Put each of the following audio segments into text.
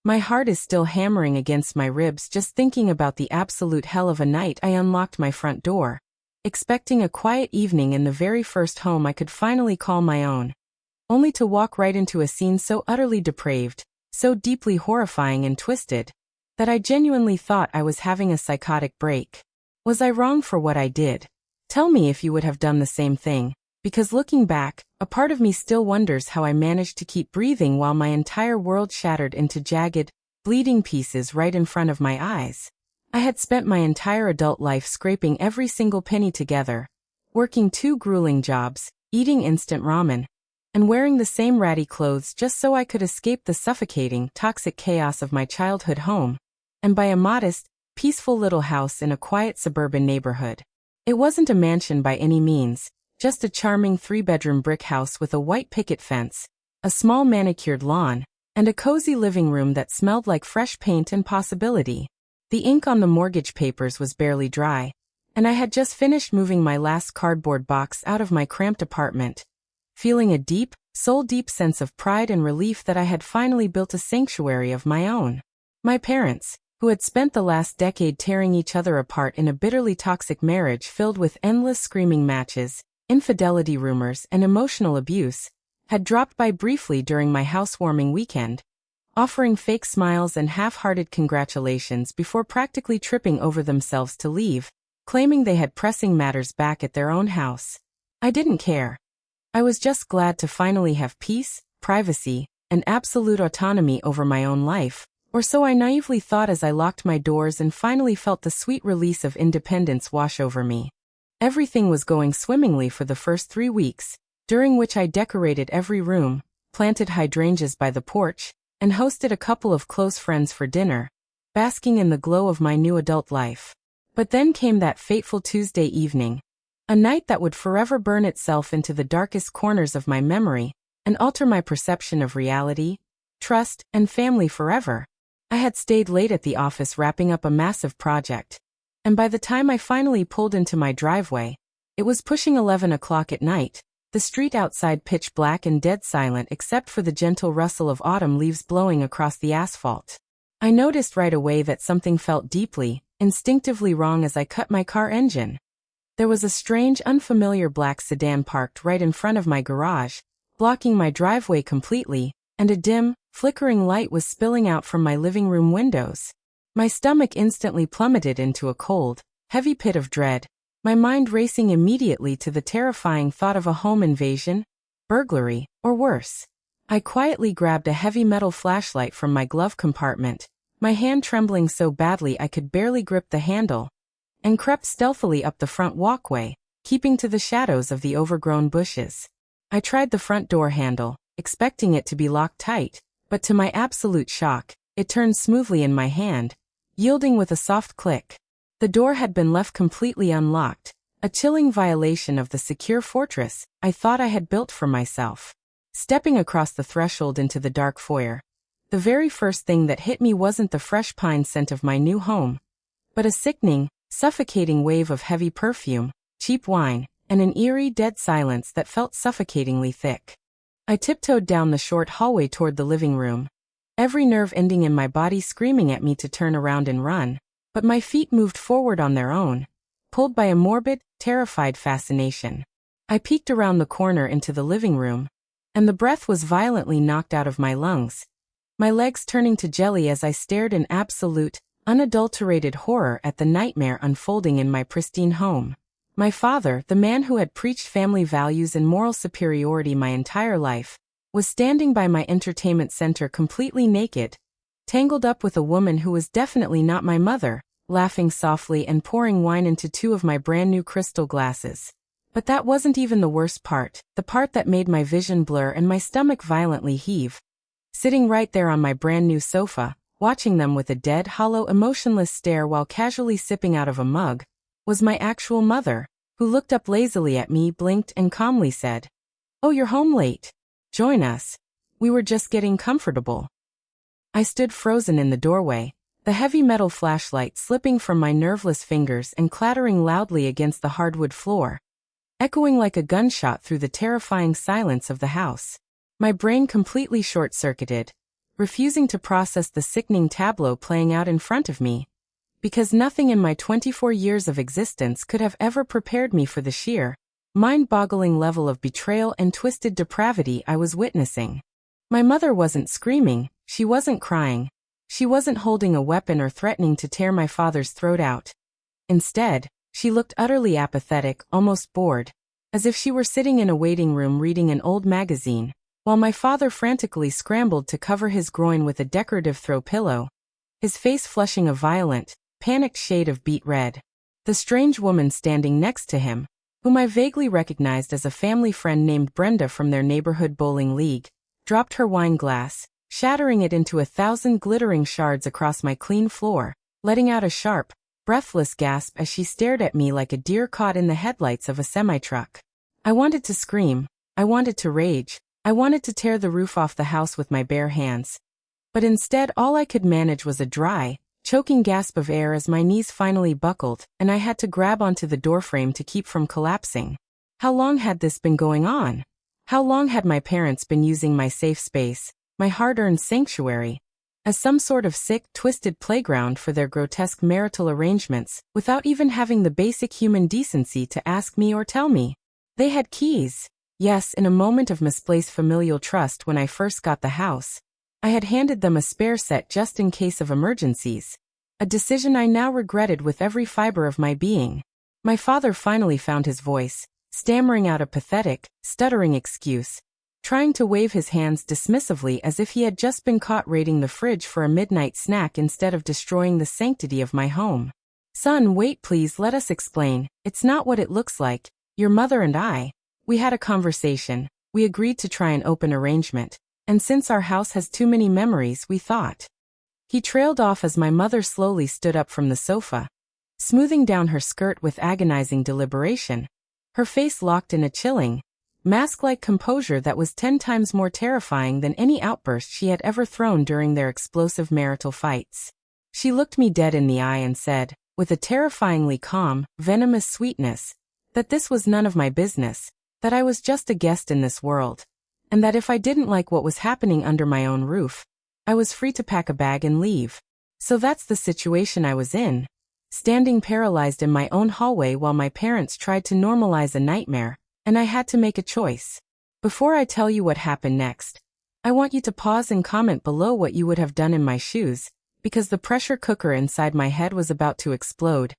My heart is still hammering against my ribs just thinking about the absolute hell of a night I unlocked my front door, expecting a quiet evening in the very first home I could finally call my own, only to walk right into a scene so utterly depraved, so deeply horrifying and twisted, that I genuinely thought I was having a psychotic break. Was I wrong for what I did? Tell me if you would have done the same thing, because looking back, a part of me still wonders how I managed to keep breathing while my entire world shattered into jagged, bleeding pieces right in front of my eyes. I had spent my entire adult life scraping every single penny together, working 2 grueling jobs, eating instant ramen, and wearing the same ratty clothes just so I could escape the suffocating, toxic chaos of my childhood home, and buy a modest, peaceful little house in a quiet suburban neighborhood. It wasn't a mansion by any means, just a charming 3-bedroom brick house with a white picket fence, a small manicured lawn, and a cozy living room that smelled like fresh paint and possibility. The ink on the mortgage papers was barely dry, and I had just finished moving my last cardboard box out of my cramped apartment, feeling a deep, soul-deep sense of pride and relief that I had finally built a sanctuary of my own. My parents, who had spent the last decade tearing each other apart in a bitterly toxic marriage filled with endless screaming matches, infidelity rumors, and emotional abuse, had dropped by briefly during my housewarming weekend, offering fake smiles and half-hearted congratulations before practically tripping over themselves to leave, claiming they had pressing matters back at their own house. I didn't care. I was just glad to finally have peace, privacy, and absolute autonomy over my own life, or so I naively thought as I locked my doors and finally felt the sweet release of independence wash over me. Everything was going swimmingly for the first 3 weeks, during which I decorated every room, planted hydrangeas by the porch, and hosted a couple of close friends for dinner, basking in the glow of my new adult life. But then came that fateful Tuesday evening, a night that would forever burn itself into the darkest corners of my memory and alter my perception of reality, trust, and family forever. I had stayed late at the office wrapping up a massive project, and by the time I finally pulled into my driveway, it was pushing 11 o'clock at night, the street outside pitch black and dead silent except for the gentle rustle of autumn leaves blowing across the asphalt. I noticed right away that something felt deeply, instinctively wrong as I cut my car engine. There was a strange, unfamiliar black sedan parked right in front of my garage, blocking my driveway completely, and a dim, flickering light was spilling out from my living room windows. My stomach instantly plummeted into a cold, heavy pit of dread, my mind racing immediately to the terrifying thought of a home invasion, burglary, or worse. I quietly grabbed a heavy metal flashlight from my glove compartment, my hand trembling so badly I could barely grip the handle, and crept stealthily up the front walkway, keeping to the shadows of the overgrown bushes. I tried the front door handle, expecting it to be locked tight, but to my absolute shock, it turned smoothly in my hand, yielding with a soft click. The door had been left completely unlocked, a chilling violation of the secure fortress I thought I had built for myself. Stepping across the threshold into the dark foyer, the very first thing that hit me wasn't the fresh pine scent of my new home, but a sickening, suffocating wave of heavy perfume, cheap wine, and an eerie dead silence that felt suffocatingly thick. I tiptoed down the short hallway toward the living room, every nerve ending in my body screaming at me to turn around and run, but my feet moved forward on their own, pulled by a morbid, terrified fascination. I peeked around the corner into the living room, and the breath was violently knocked out of my lungs, my legs turning to jelly as I stared in absolute, unadulterated horror at the nightmare unfolding in my pristine home. My father, the man who had preached family values and moral superiority my entire life, was standing by my entertainment center completely naked, tangled up with a woman who was definitely not my mother, laughing softly and pouring wine into 2 of my brand new crystal glasses. But that wasn't even the worst part, the part that made my vision blur and my stomach violently heave. Sitting right there on my brand new sofa, watching them with a dead, hollow, emotionless stare while casually sipping out of a mug, was my actual mother, who looked up lazily at me, blinked, and calmly said, "Oh, you're home late. Join us. We were just getting comfortable." I stood frozen in the doorway, the heavy metal flashlight slipping from my nerveless fingers and clattering loudly against the hardwood floor, echoing like a gunshot through the terrifying silence of the house. My brain completely short-circuited, refusing to process the sickening tableau playing out in front of me. Because nothing in my 24 years of existence could have ever prepared me for the sheer, mind-boggling level of betrayal and twisted depravity I was witnessing. My mother wasn't screaming, she wasn't crying, she wasn't holding a weapon or threatening to tear my father's throat out. Instead, she looked utterly apathetic, almost bored, as if she were sitting in a waiting room reading an old magazine, while my father frantically scrambled to cover his groin with a decorative throw pillow, his face flushing a violent, panicked shade of beet red. The strange woman standing next to him, whom I vaguely recognized as a family friend named Brenda from their neighborhood bowling league, dropped her wine glass, shattering it into 1,000 glittering shards across my clean floor, letting out a sharp, breathless gasp as she stared at me like a deer caught in the headlights of a semi-truck. I wanted to scream, I wanted to rage, I wanted to tear the roof off the house with my bare hands. But instead all I could manage was a dry, choking gasp of air as my knees finally buckled and I had to grab onto the doorframe to keep from collapsing. How long had this been going on? How long had my parents been using my safe space, my hard-earned sanctuary, as some sort of sick, twisted playground for their grotesque marital arrangements, without even having the basic human decency to ask me or tell me? They had keys. Yes, in a moment of misplaced familial trust when I first got the house, I had handed them a spare set just in case of emergencies, a decision I now regretted with every fiber of my being. My father finally found his voice, stammering out a pathetic, stuttering excuse, trying to wave his hands dismissively as if he had just been caught raiding the fridge for a midnight snack instead of destroying the sanctity of my home. "Son, wait please, let us explain. It's not what it looks like. Your mother and I, we had a conversation, we agreed to try an open arrangement. And since our house has too many memories, we thought." He trailed off as my mother slowly stood up from the sofa, smoothing down her skirt with agonizing deliberation, her face locked in a chilling, mask-like composure that was 10 times more terrifying than any outburst she had ever thrown during their explosive marital fights. She looked me dead in the eye and said, with a terrifyingly calm, venomous sweetness, that this was none of my business, that I was just a guest in this world, and that if I didn't like what was happening under my own roof, I was free to pack a bag and leave. So that's the situation I was in, standing paralyzed in my own hallway while my parents tried to normalize a nightmare, and I had to make a choice. Before I tell you what happened next, I want you to pause and comment below what you would have done in my shoes, because the pressure cooker inside my head was about to explode,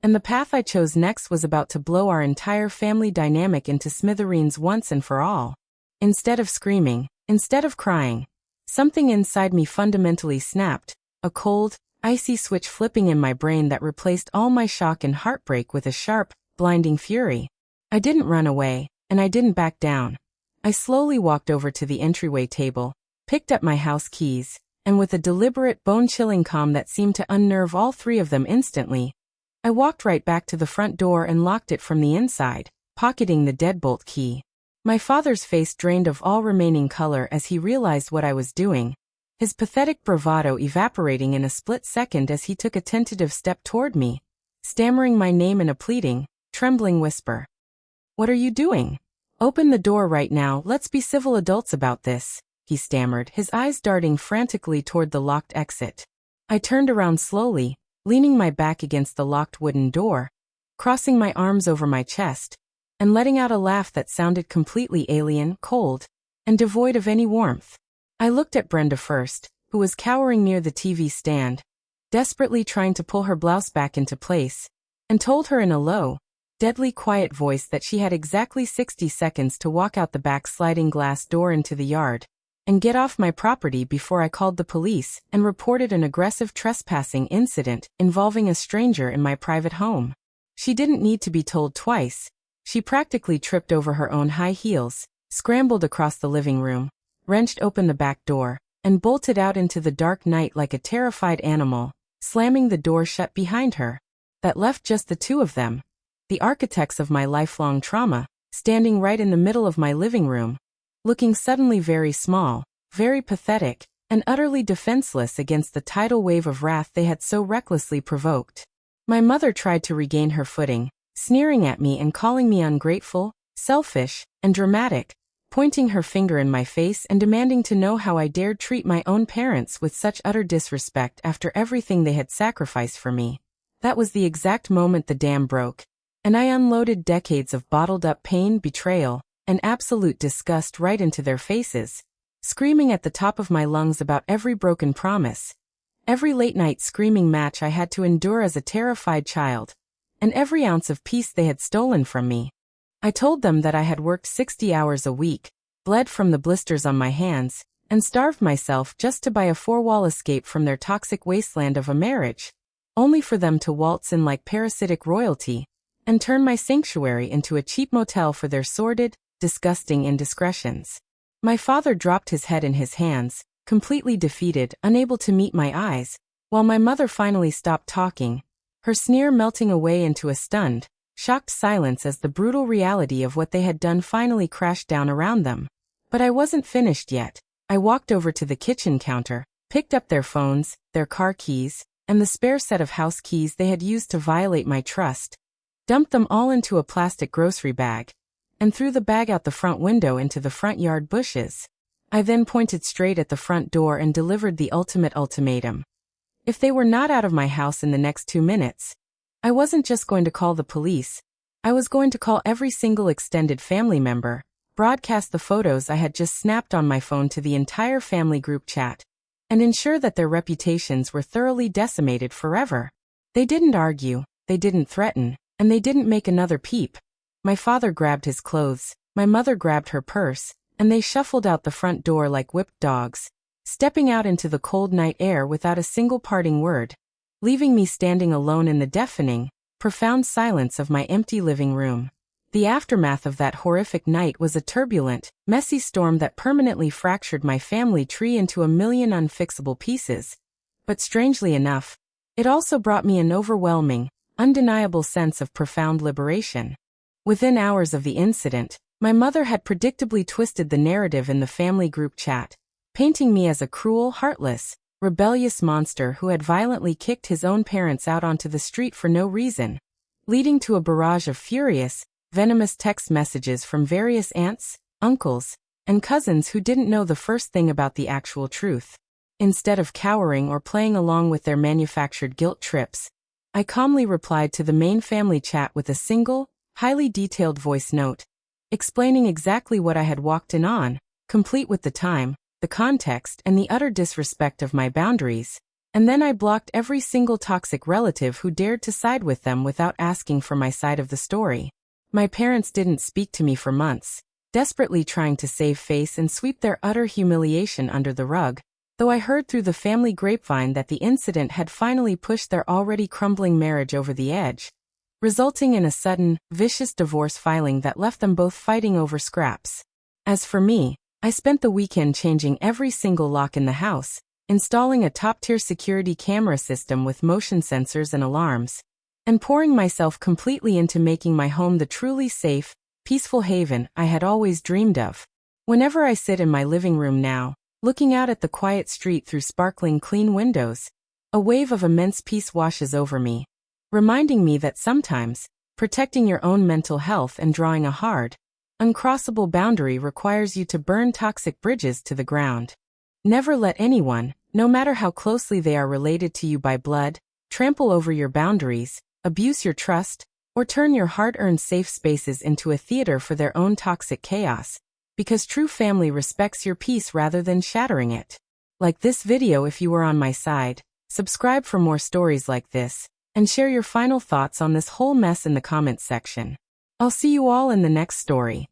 and the path I chose next was about to blow our entire family dynamic into smithereens once and for all. Instead of screaming, instead of crying, something inside me fundamentally snapped, a cold, icy switch flipping in my brain that replaced all my shock and heartbreak with a sharp, blinding fury. I didn't run away, and I didn't back down. I slowly walked over to the entryway table, picked up my house keys, and with a deliberate, bone-chilling calm that seemed to unnerve all 3 of them instantly, I walked right back to the front door and locked it from the inside, pocketing the deadbolt key. My father's face drained of all remaining color as he realized what I was doing, his pathetic bravado evaporating in a split second as he took a tentative step toward me, stammering my name in a pleading, trembling whisper. "What are you doing? Open the door right now, let's be civil adults about this," he stammered, his eyes darting frantically toward the locked exit. I turned around slowly, leaning my back against the locked wooden door, crossing my arms over my chest, and letting out a laugh that sounded completely alien, cold, and devoid of any warmth. I looked at Brenda first, who was cowering near the TV stand, desperately trying to pull her blouse back into place, and told her in a low, deadly quiet voice that she had exactly 60 seconds to walk out the back sliding glass door into the yard, and get off my property before I called the police and reported an aggressive trespassing incident involving a stranger in my private home. She didn't need to be told twice. She practically tripped over her own high heels, scrambled across the living room, wrenched open the back door, and bolted out into the dark night like a terrified animal, slamming the door shut behind her. That left just the 2 of them, the architects of my lifelong trauma, standing right in the middle of my living room, looking suddenly very small, very pathetic, and utterly defenseless against the tidal wave of wrath they had so recklessly provoked. My mother tried to regain her footing, sneering at me and calling me ungrateful, selfish, and dramatic, pointing her finger in my face and demanding to know how I dared treat my own parents with such utter disrespect after everything they had sacrificed for me. That was the exact moment the dam broke, and I unloaded decades of bottled-up pain, betrayal, and absolute disgust right into their faces, screaming at the top of my lungs about every broken promise, every late-night screaming match I had to endure as a terrified child, and every ounce of peace they had stolen from me. I told them that I had worked 60 hours a week, bled from the blisters on my hands, and starved myself just to buy a four-wall escape from their toxic wasteland of a marriage, only for them to waltz in like parasitic royalty and turn my sanctuary into a cheap motel for their sordid, disgusting indiscretions. My father dropped his head in his hands, completely defeated, unable to meet my eyes, while my mother finally stopped talking, her sneer melting away into a stunned, shocked silence as the brutal reality of what they had done finally crashed down around them. But I wasn't finished yet. I walked over to the kitchen counter, picked up their phones, their car keys, and the spare set of house keys they had used to violate my trust, dumped them all into a plastic grocery bag, and threw the bag out the front window into the front yard bushes. I then pointed straight at the front door and delivered the ultimate ultimatum. If they were not out of my house in the next 2 minutes, I wasn't just going to call the police, I was going to call every single extended family member, broadcast the photos I had just snapped on my phone to the entire family group chat, and ensure that their reputations were thoroughly decimated forever. They didn't argue, they didn't threaten, and they didn't make another peep. My father grabbed his clothes, my mother grabbed her purse, and they shuffled out the front door like whipped dogs, stepping out into the cold night air without a single parting word, leaving me standing alone in the deafening, profound silence of my empty living room. The aftermath of that horrific night was a turbulent, messy storm that permanently fractured my family tree into a million unfixable pieces. But strangely enough, it also brought me an overwhelming, undeniable sense of profound liberation. Within hours of the incident, my mother had predictably twisted the narrative in the family group chat, painting me as a cruel, heartless, rebellious monster who had violently kicked his own parents out onto the street for no reason, leading to a barrage of furious, venomous text messages from various aunts, uncles, and cousins who didn't know the first thing about the actual truth. Instead of cowering or playing along with their manufactured guilt trips, I calmly replied to the main family chat with a single, highly detailed voice note, explaining exactly what I had walked in on, complete with the time, the context, and the utter disrespect of my boundaries, and then I blocked every single toxic relative who dared to side with them without asking for my side of the story. My parents didn't speak to me for months, desperately trying to save face and sweep their utter humiliation under the rug, though I heard through the family grapevine that the incident had finally pushed their already crumbling marriage over the edge, resulting in a sudden, vicious divorce filing that left them both fighting over scraps. As for me, I spent the weekend changing every single lock in the house, installing a top-tier security camera system with motion sensors and alarms, and pouring myself completely into making my home the truly safe, peaceful haven I had always dreamed of. Whenever I sit in my living room now, looking out at the quiet street through sparkling clean windows, a wave of immense peace washes over me, reminding me that sometimes, protecting your own mental health and drawing a hard, uncrossable boundary requires you to burn toxic bridges to the ground. Never let anyone, no matter how closely they are related to you by blood, trample over your boundaries, abuse your trust, or turn your hard-earned safe spaces into a theater for their own toxic chaos, because true family respects your peace rather than shattering it. Like this video if you were on my side, subscribe for more stories like this, and share your final thoughts on this whole mess in the comments section. I'll see you all in the next story.